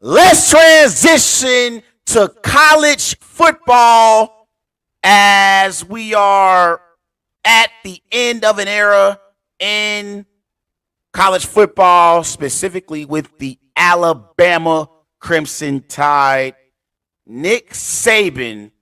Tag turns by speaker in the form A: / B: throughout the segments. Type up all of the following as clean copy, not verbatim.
A: Let's transition to college football as we are at the end of an era in college football, specifically with the Alabama Crimson Tide. Nick Saban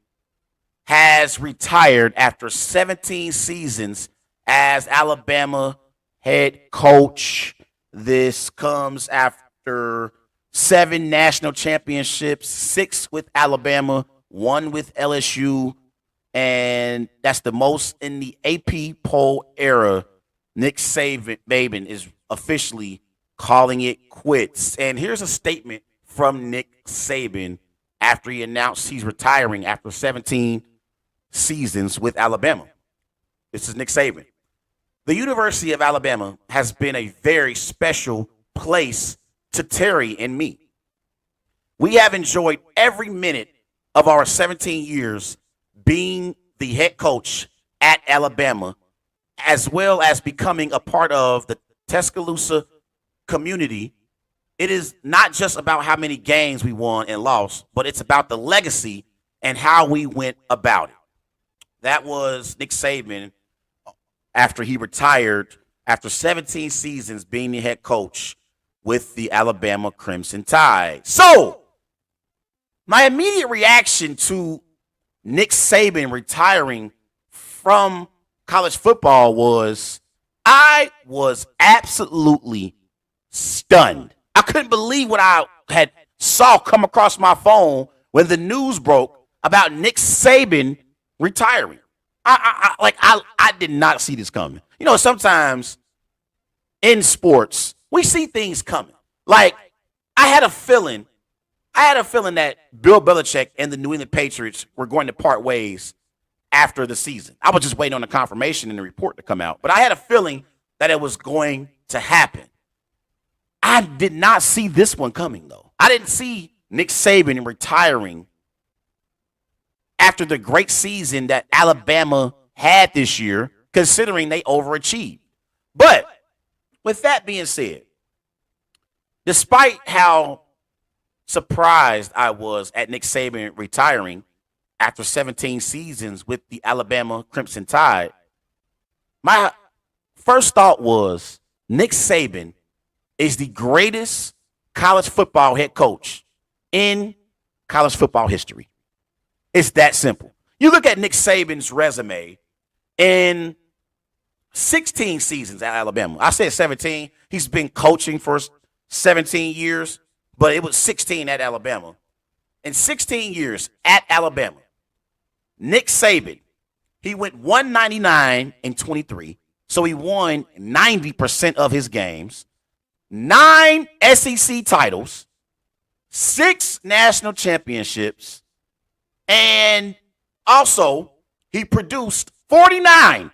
A: has retired after 17 seasons as Alabama head coach. This comes after 7 national championships, 6 with Alabama, 1 with LSU, and that's the most in the AP poll era. Nick Saban is officially calling it quits. And here's a statement from Nick Saban after he announced he's retiring after 17 seasons with Alabama. This is Nick Saban. The University of Alabama has been a very special place to Terry and me. We have enjoyed every minute of our 17 years being the head coach at Alabama, as well as becoming a part of the Tuscaloosa community. It is not just about how many games we won and lost, but it's about the legacy and how we went about it. That was Nick Saban after he retired after 17 seasons being the head coach with the Alabama Crimson Tide. So, my immediate reaction to Nick Saban retiring from college football was I was absolutely stunned. I couldn't believe what I had saw come across my phone when the news broke about Nick Saban retiring. I did not see this coming. You know, sometimes in sports, we see things coming. Like, I had a feeling that Bill Belichick and the New England Patriots were going to part ways after the season. I was just waiting on the confirmation and the report to come out. But I had a feeling that it was going to happen. I did not see this one coming, though. I didn't see Nick Saban retiring after the great season that Alabama had this year, considering they overachieved. But with that being said, despite how surprised I was at Nick Saban retiring after 17 seasons with the Alabama Crimson Tide, my first thought was Nick Saban is the greatest college football head coach in college football history. It's that simple. You look at Nick Saban's resume in 16 seasons at Alabama. I said 17. He's been coaching for 17 years, but it was 16 at Alabama. In 16 years at Alabama, Nick Saban, he went 199 and 23. So he won 90% of his games, 9 SEC titles, 6 national championships, and also he produced 49,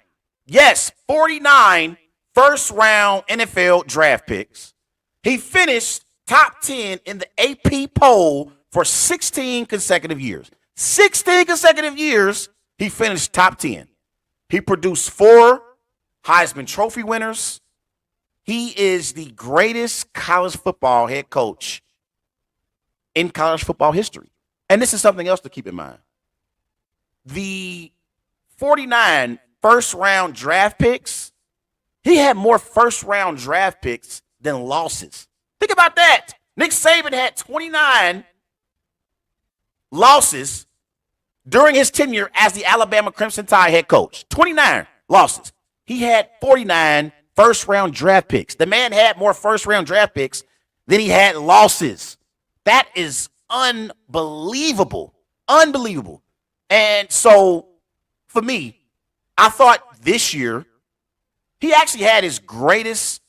A: yes, 49 first-round NFL draft picks. He finished top 10 in the AP poll for 16 consecutive years. 16 consecutive years, he finished top 10. He produced 4 Heisman Trophy winners. He is the greatest college football head coach in college football history. And this is something else to keep in mind. The 49 first-round draft picks, he had more first-round draft picks than losses. Think about that. Nick Saban had 29 losses during his tenure as the Alabama Crimson Tide head coach. 29 losses. He had 49 first-round draft picks. The man had more first-round draft picks than he had losses. That is unbelievable. Unbelievable. And so, for me, I thought this year, he actually had his greatest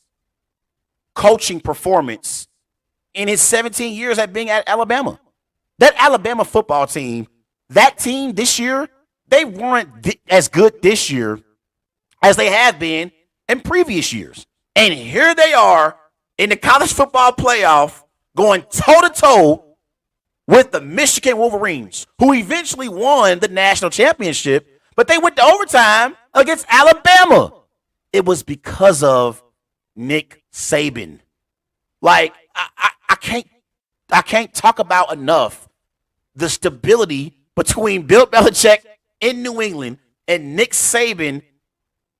A: coaching performance in his 17 years at being at Alabama. That Alabama football team, that team this year, they weren't as good this year as they have been in previous years. And here they are in the college football playoff going toe-to-toe with the Michigan Wolverines, who eventually won the national championship, but they went to overtime against Alabama. It was because of Nick Saban. Like, I can't I can't talk about enough the stability between Bill Belichick in New England and Nick Saban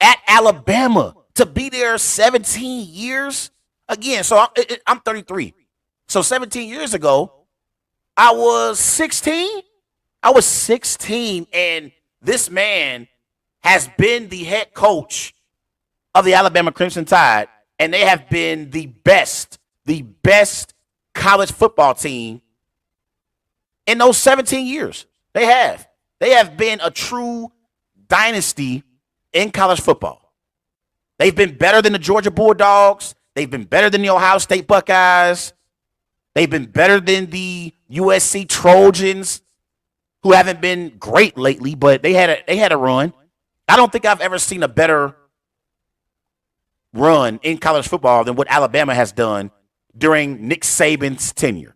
A: at Alabama to be there 17 years. Again, so I'm 33. So 17 years ago, I was 16. I was 16, and this man has been the head coach of the Alabama Crimson Tide, and they have been the best college football team in those 17 years. They have. They have been a true dynasty in college football. They've been better than the Georgia Bulldogs. They've been better than the Ohio State Buckeyes. They've been better than the USC Trojans, who haven't been great lately, but they had a run. I don't think I've ever seen a better run in college football than what Alabama has done during Nick Saban's tenure.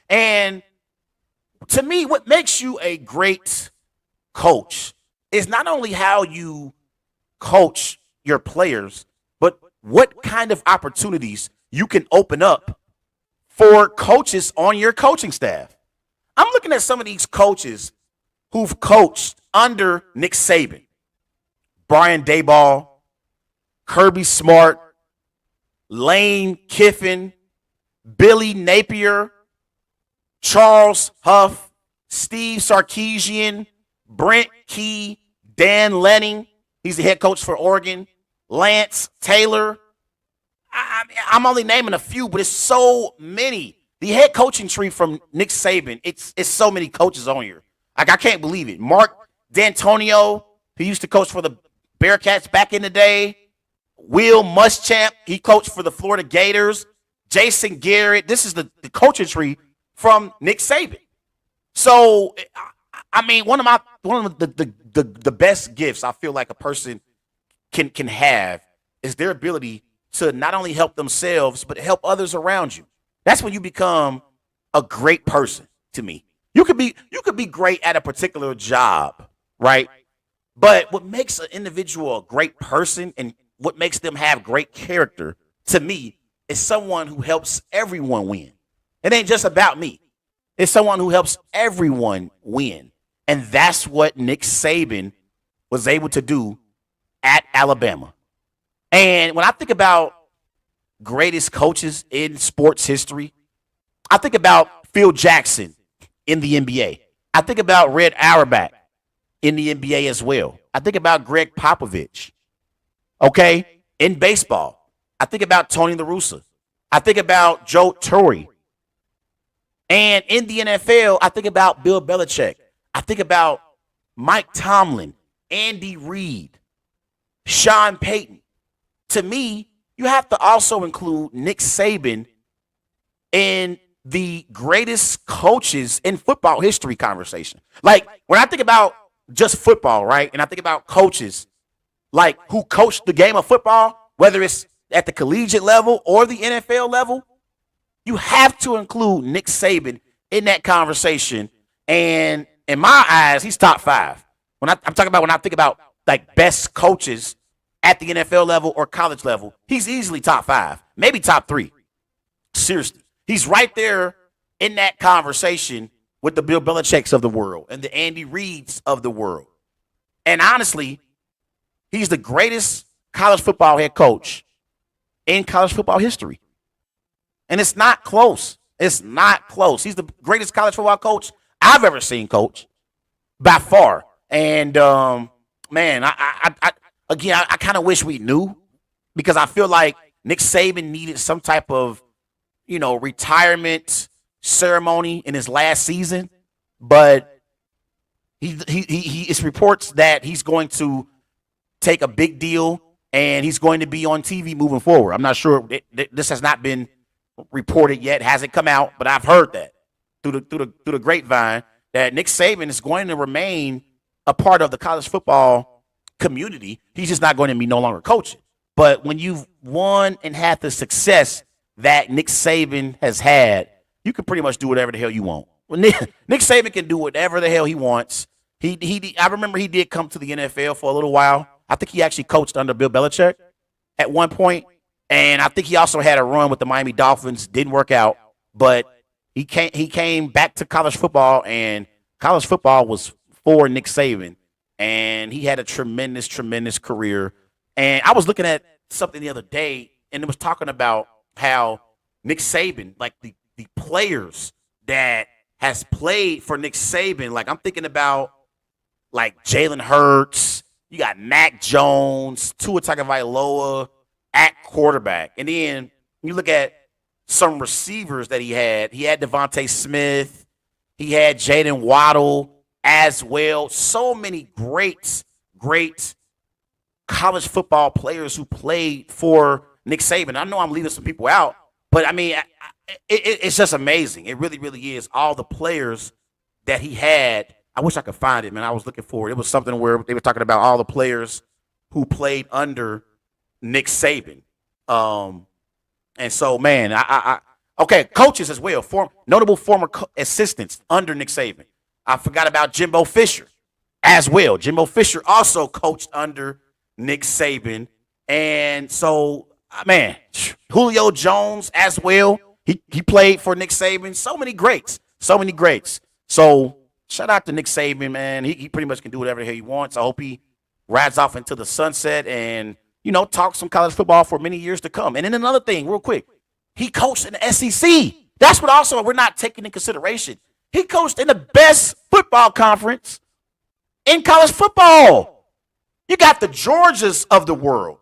A: And to me, what makes you a great coach is not only how you coach your players, but what kind of opportunities you can open up for coaches on your coaching staff. I'm looking at some of these coaches who've coached under Nick Saban. Brian Daboll, Kirby Smart, Lane Kiffin, Billy Napier, Charles Huff, Steve Sarkisian, Brent Key, Dan Lanning. He's the head coach for Oregon. Lance Taylor. I'm only naming a few, but it's so many. The head coaching tree from Nick Saban, it's so many coaches on here. Like, I can't believe it. Mark D'Antonio, who used to coach for the Bearcats back in the day. Will Muschamp, he coached for the Florida Gators. Jason Garrett. This is the coaching tree from Nick Saban. So, I mean, one of the best gifts I feel like a person can have is their ability to not only help themselves, but help others around you. That's when you become a great person to me. You could be great at a particular job, right? But what makes an individual a great person and what makes them have great character, to me, is someone who helps everyone win. It ain't just about me. It's someone who helps everyone win. And that's what Nick Saban was able to do at Alabama. And when I think about greatest coaches in sports history, I think about Phil Jackson in the NBA. I think about Red Auerbach in the NBA as well. I think about Greg Popovich. Okay? In baseball, I think about Tony La Russa. I think about Joe Torre. And in the NFL, I think about Bill Belichick. I think about Mike Tomlin, Andy Reid, Sean Payton. To me, you have to also include Nick Saban in the greatest coaches in football history conversation. Like, when I think about just football, right, and I think about coaches, like, who coached the game of football, whether it's at the collegiate level or the NFL level, you have to include Nick Saban in that conversation. And in my eyes, he's top five. When I think about like best coaches at the NFL level or college level, he's easily top five, maybe top three. Seriously, he's right there in that conversation with the Bill Belichicks of the world and the Andy Reids of the world. And honestly, he's the greatest college football head coach in college football history. And it's not close. It's not close. He's the greatest college football coach I've ever seen coach by far. And, man, I kind of wish we knew, because I feel like Nick Saban needed some type of, retirement ceremony in his last season. But it's reports that he's going to take a big deal and he's going to be on TV moving forward. I'm not sure. This has not been reported yet, hasn't come out, but I've heard that through the grapevine that Nick Saban is going to remain a part of the college football community. He's just not going to be no longer coaching. But when you've won and had the success that Nick Saban has had, you can pretty much do whatever the hell you want. Well, Nick Saban can do whatever the hell he wants. I remember he did come to the NFL for a little while. I think he actually coached under Bill Belichick at one point. And I think he also had a run with the Miami Dolphins. Didn't work out. But He came back to college football, and college football was for Nick Saban, and he had a tremendous career. And I was looking at something the other day, and it was talking about how Nick Saban, like the players that has played for Nick Saban, like I'm thinking about like Jalen Hurts, you got Mac Jones, Tua Tagovailoa at quarterback, and then you look at some receivers that he had. He had Devontae Smith, he had Jaden Waddle as well. So many great college football players who played for Nick Saban. I know I'm leaving some people out, but I mean, it's just amazing. It really is. All the players that he had. I wish I could find it, man. I was looking for it. It was something where they were talking about all the players who played under Nick Saban. And so, man, okay, coaches as well, notable former assistants under Nick Saban. I forgot about Jimbo Fisher as well. Jimbo Fisher also coached under Nick Saban. And so, man, Julio Jones as well. He played for Nick Saban. So many greats. So shout out to Nick Saban, man. He pretty much can do whatever the hell he wants. I hope he rides off into the sunset and, talk some college football for many years to come. And then another thing, real quick, he coached in the SEC. That's what also we're not taking in consideration. He coached in the best football conference in college football. You got the Georgias of the world,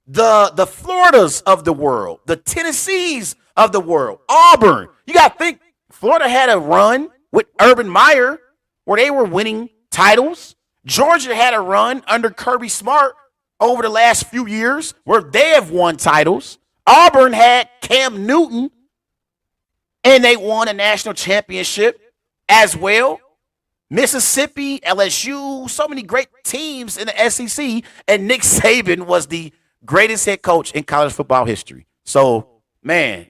A: the Floridas of the world, the Tennessees of the world, Auburn. You got to think Florida had a run with Urban Meyer where they were winning titles. Georgia had a run under Kirby Smart over the last few years where they have won titles. Auburn had Cam Newton, and they won a national championship as well. Mississippi, LSU, so many great teams in the SEC, and Nick Saban was the greatest head coach in college football history. So, man,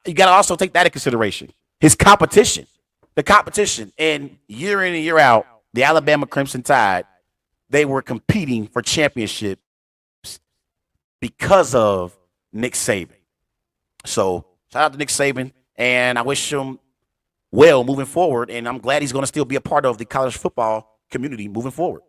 A: you got to also take that into consideration. His competition, the competition, and year in and year out, the Alabama Crimson Tide, they were competing for championships because of Nick Saban. So, shout out to Nick Saban, and I wish him well moving forward, and I'm glad he's going to still be a part of the college football community moving forward.